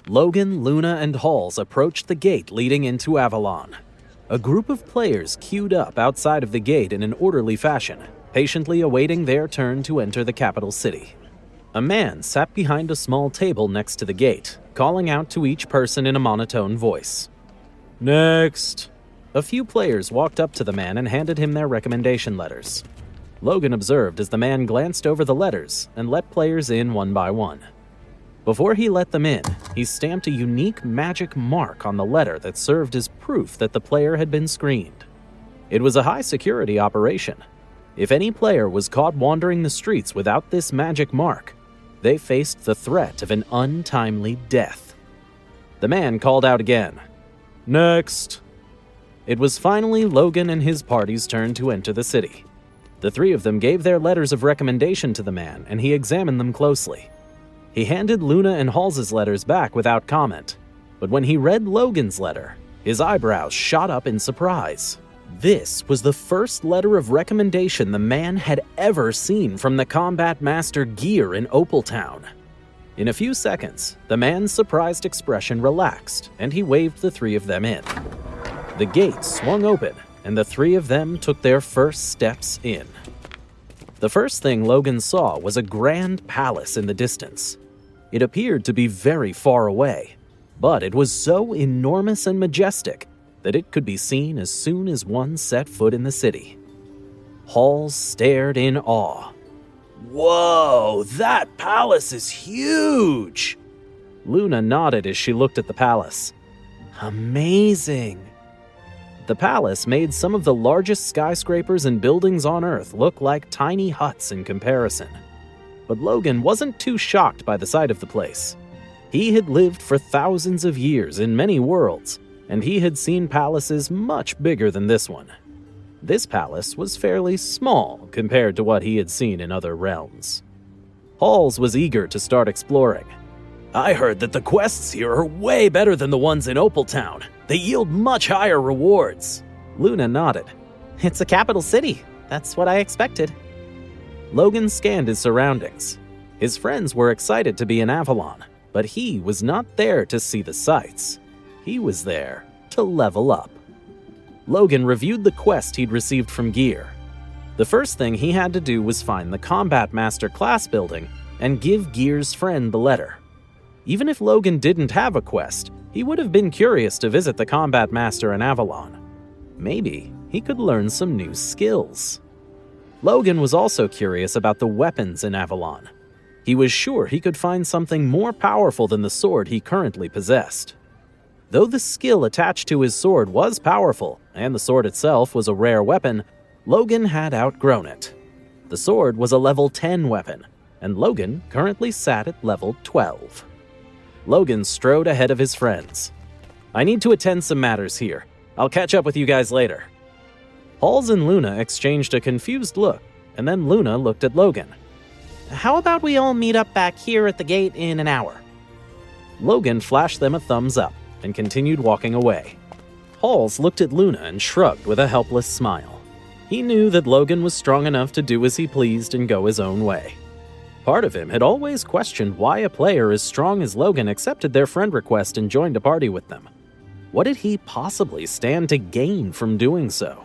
Logan, Luna, and Halls approached the gate leading into Avalon. A group of players queued up outside of the gate in an orderly fashion, patiently awaiting their turn to enter the capital city. A man sat behind a small table next to the gate, calling out to each person in a monotone voice. "Next!" A few players walked up to the man and handed him their recommendation letters. Logan observed as the man glanced over the letters and let players in one by one. Before he let them in, he stamped a unique magic mark on the letter that served as proof that the player had been screened. It was a high-security operation. If any player was caught wandering the streets without this magic mark, they faced the threat of an untimely death. The man called out again. "Next!" It was finally Logan and his party's turn to enter the city. The three of them gave their letters of recommendation to the man, and he examined them closely. He handed Luna and Hals's letters back without comment, but when he read Logan's letter, his eyebrows shot up in surprise. This was the first letter of recommendation the man had ever seen from the Combat Master Gear in Opaltown. In a few seconds, the man's surprised expression relaxed, and he waved the three of them in. The gate swung open, and the three of them took their first steps in. The first thing Logan saw was a grand palace in the distance. It appeared to be very far away, but it was so enormous and majestic that it could be seen as soon as one set foot in the city. Halls stared in awe. "Whoa, that palace is huge!" Luna nodded as she looked at the palace. "Amazing!" The palace made some of the largest skyscrapers and buildings on Earth look like tiny huts in comparison. But Logan wasn't too shocked by the sight of the place. He had lived for thousands of years in many worlds, and he had seen palaces much bigger than this one. This palace was fairly small compared to what he had seen in other realms. Halls was eager to start exploring. "I heard that the quests here are way better than the ones in Opaltown. They yield much higher rewards." Luna nodded. "It's a capital city. That's what I expected." Logan scanned his surroundings. His friends were excited to be in Avalon, but he was not there to see the sights. He was there to level up. Logan reviewed the quest he'd received from Gear. The first thing he had to do was find the Combat Master class building and give Gear's friend the letter. Even if Logan didn't have a quest, he would have been curious to visit the Combat Master in Avalon. Maybe he could learn some new skills. Logan was also curious about the weapons in Avalon. He was sure he could find something more powerful than the sword he currently possessed. Though the skill attached to his sword was powerful, and the sword itself was a rare weapon, Logan had outgrown it. The sword was a level 10 weapon, and Logan currently sat at level 12. Logan strode ahead of his friends. "I need to attend some matters here. I'll catch up with you guys later." Halls and Luna exchanged a confused look, and then Luna looked at Logan. "How about we all meet up back here at the gate in an hour?" Logan flashed them a thumbs up and continued walking away. Halls looked at Luna and shrugged with a helpless smile. He knew that Logan was strong enough to do as he pleased and go his own way. Part of him had always questioned why a player as strong as Logan accepted their friend request and joined a party with them. What did he possibly stand to gain from doing so?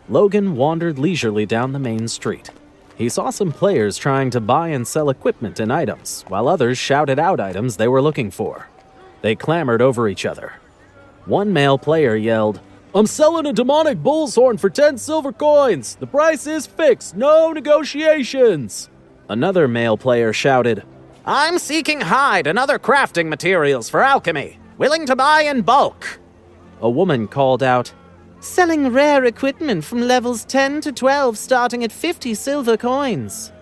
Logan wandered leisurely down the main street. He saw some players trying to buy and sell equipment and items, while others shouted out items they were looking for. They clamored over each other. One male player yelled, "I'm selling a demonic bull's horn for 10 silver coins! The price is fixed, no negotiations!" Another male player shouted, "I'm seeking hide and other crafting materials for alchemy, willing to buy in bulk." A woman called out, "Selling rare equipment from levels 10 to 12 starting at 50 silver coins."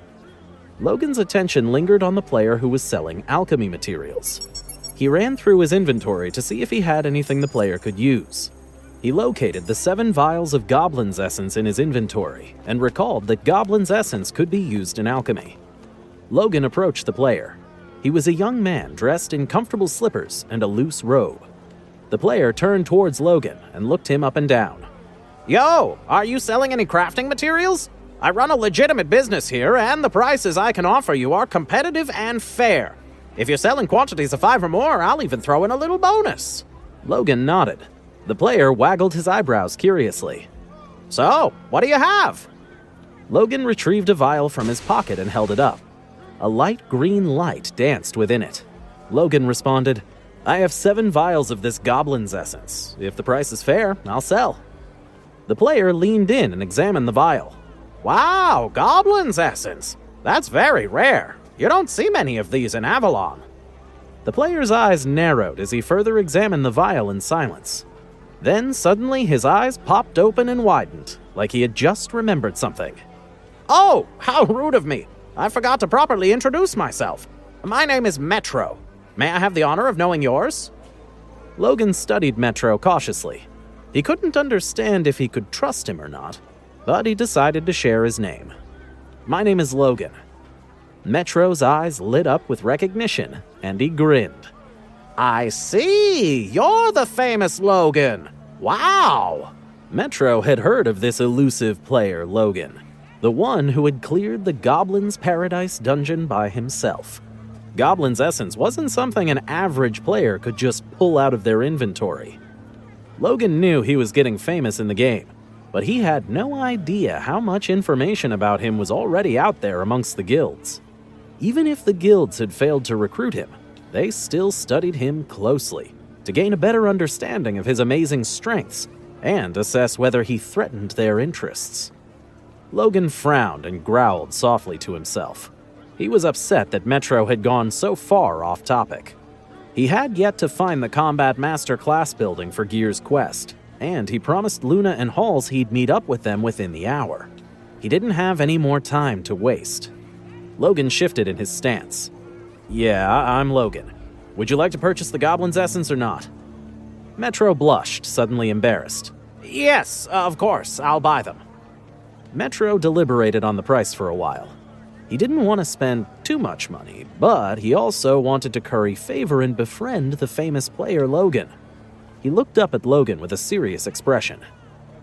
Logan's attention lingered on the player who was selling alchemy materials. He ran through his inventory to see if he had anything the player could use. He located the 7 vials of Goblin's Essence in his inventory and recalled that Goblin's Essence could be used in alchemy. Logan approached the player. He was a young man dressed in comfortable slippers and a loose robe. The player turned towards Logan and looked him up and down. "Yo, are you selling any crafting materials? I run a legitimate business here, and the prices I can offer you are competitive and fair. If you sell in quantities of 5 or more, I'll even throw in a little bonus. Logan nodded. The player waggled his eyebrows curiously. So, what do you have? Logan retrieved a vial from his pocket and held it up. A light green light danced within it. Logan responded, I have 7 vials of this goblin's essence. If the price is fair, I'll sell. The player leaned in and examined the vial. Wow, goblin's essence! That's very rare. You don't see many of these in Avalon. The player's eyes narrowed as he further examined the vial in silence. Then suddenly his eyes popped open and widened, like he had just remembered something. Oh, how rude of me! I forgot to properly introduce myself. My name is Metro. May I have the honor of knowing yours? Logan studied Metro cautiously. He couldn't understand if he could trust him or not, but he decided to share his name. My name is Logan. Metro's eyes lit up with recognition, and he grinned. I see! You're the famous Logan! Wow! Metro had heard of this elusive player, Logan, the one who had cleared the Goblin's Paradise dungeon by himself. Goblin's Essence wasn't something an average player could just pull out of their inventory. Logan knew he was getting famous in the game, but he had no idea how much information about him was already out there amongst the guilds. Even if the guilds had failed to recruit him, they still studied him closely to gain a better understanding of his amazing strengths and assess whether he threatened their interests. Logan frowned and growled softly to himself. He was upset that Metro had gone so far off topic. He had yet to find the Combat Master class building for Gear's quest, and he promised Luna and Halls he'd meet up with them within the hour. He didn't have any more time to waste. Logan shifted in his stance. Yeah, I'm Logan. Would you like to purchase the Goblin's Essence or not? Metro blushed, suddenly embarrassed. Yes, of course, I'll buy them. Metro deliberated on the price for a while. He didn't want to spend too much money, but he also wanted to curry favor and befriend the famous player Logan. He looked up at Logan with a serious expression.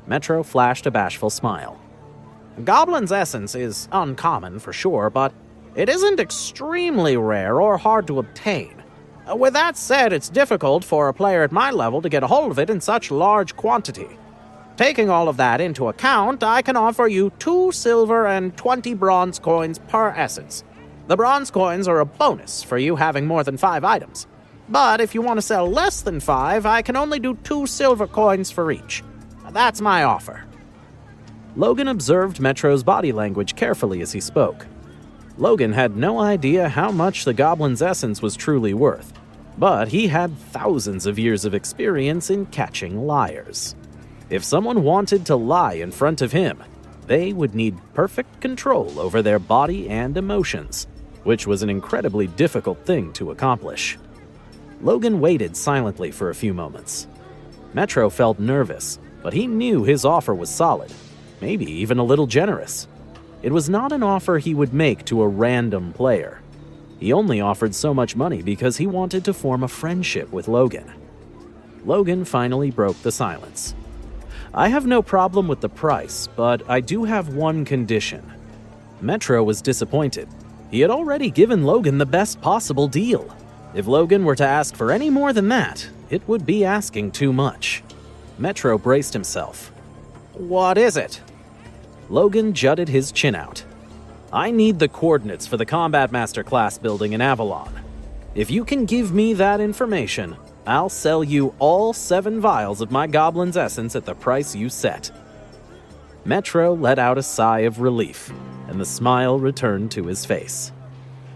Metro flashed a bashful smile. Goblin's Essence is uncommon for sure, but it isn't extremely rare or hard to obtain. With that said, it's difficult for a player at my level to get a hold of it in such large quantity. Taking all of that into account, I can offer you 2 silver and 20 bronze coins per essence. The bronze coins are a bonus for you having more than 5 items. But if you want to sell less than 5, I can only do 2 silver coins for each. That's my offer. Logan observed Metro's body language carefully as he spoke. Logan had no idea how much the Goblin's Essence was truly worth, but he had thousands of years of experience in catching liars. If someone wanted to lie in front of him, they would need perfect control over their body and emotions, which was an incredibly difficult thing to accomplish. Logan waited silently for a few moments. Metro felt nervous, but he knew his offer was solid, maybe even a little generous. It was not an offer he would make to a random player. He only offered so much money because he wanted to form a friendship with Logan. Logan finally broke the silence. I have no problem with the price, but I do have one condition. Metro was disappointed. He had already given Logan the best possible deal. If Logan were to ask for any more than that, it would be asking too much. Metro braced himself. What is it? Logan jutted his chin out. I need the coordinates for the Combat Master class building in Avalon. If you can give me that information, I'll sell you all 7 vials of my Goblin's Essence at the price you set. Metro let out a sigh of relief, and the smile returned to his face.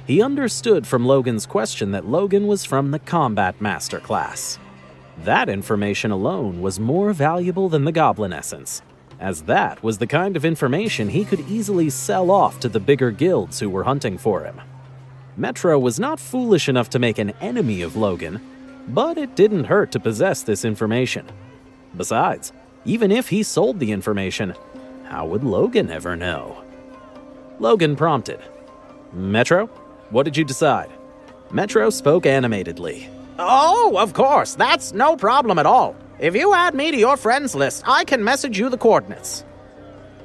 He understood from Logan's question that Logan was from the Combat Master class. That information alone was more valuable than the Goblin Essence, as that was the kind of information he could easily sell off to the bigger guilds who were hunting for him. Metro was not foolish enough to make an enemy of Logan, but it didn't hurt to possess this information. Besides, even if he sold the information, how would Logan ever know? Logan prompted. Metro, what did you decide? Metro spoke animatedly. Oh, of course, that's no problem at all. If you add me to your friends list, I can message you the coordinates.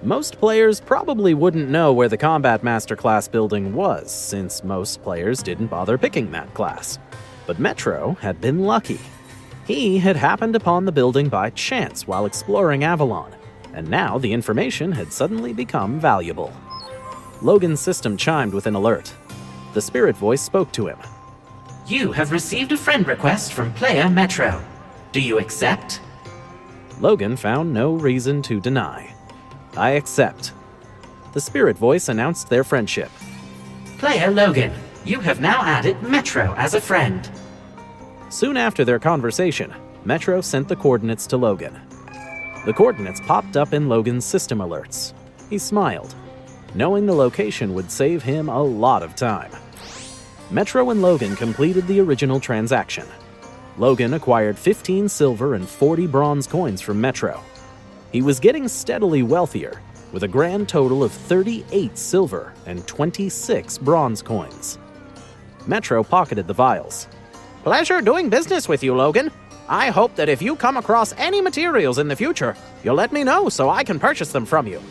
Most players probably wouldn't know where the Combat Masterclass building was, since most players didn't bother picking that class. But Metro had been lucky. He had happened upon the building by chance while exploring Avalon, and now the information had suddenly become valuable. Logan's system chimed with an alert. The spirit voice spoke to him. You have received a friend request from player Metro. Do you accept? Logan found no reason to deny. I accept. The spirit voice announced their friendship. Player Logan, you have now added Metro as a friend. Soon after their conversation, Metro sent the coordinates to Logan. The coordinates popped up in Logan's system alerts. He smiled, knowing the location would save him a lot of time. Metro and Logan completed the original transaction. Logan acquired 15 silver and 40 bronze coins from Metro. He was getting steadily wealthier, with a grand total of 38 silver and 26 bronze coins. Metro pocketed the vials. Pleasure doing business with you, Logan. I hope that if you come across any materials in the future, you'll let me know so I can purchase them from you.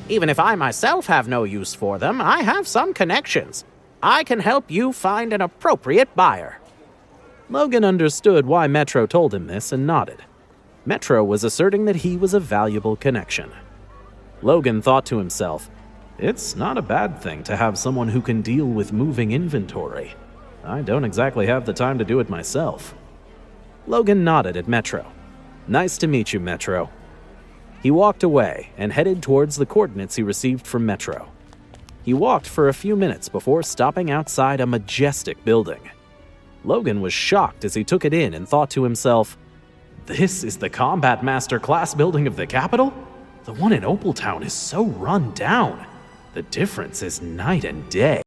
Even if I myself have no use for them, I have some connections. I can help you find an appropriate buyer. Logan understood why Metro told him this and nodded. Metro was asserting that he was a valuable connection. Logan thought to himself, it's not a bad thing to have someone who can deal with moving inventory. I don't exactly have the time to do it myself. Logan nodded at Metro. Nice to meet you, Metro. He walked away and headed towards the coordinates he received from Metro. He walked for a few minutes before stopping outside a majestic building. Logan was shocked as he took it in and thought to himself, this is the Combat Master class building of the capital? The one in Opaltown is so run down. The difference is night and day.